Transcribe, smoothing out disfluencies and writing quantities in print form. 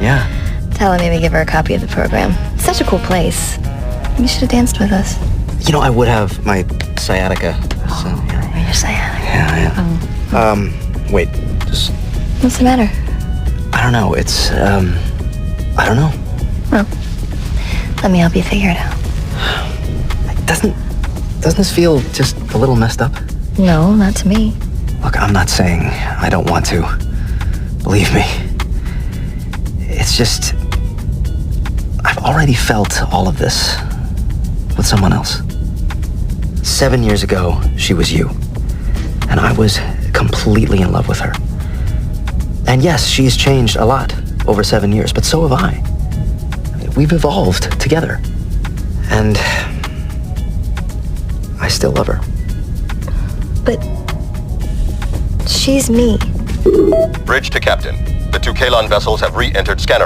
Yeah. Tell her maybe give her a copy of the program. It's such a cool place. You should have danced with us. You know, I would have my sciatica. So, yeah. Your sciatica. Yeah. Wait, just... What's the matter? I don't know, it's, I don't know. Well, let me help you figure it out. Doesn't this feel just a little messed up? No, not to me. Look, I'm not saying I don't want to. Believe me. It's just... I've already felt all of this with someone else. 7 years ago, she was you. And I was completely in love with her. And yes, she's changed a lot over 7 years, but so have I. We've evolved together. And I still love her. But she's me. Bridge to Captain. The two Kalon vessels have re-entered scanner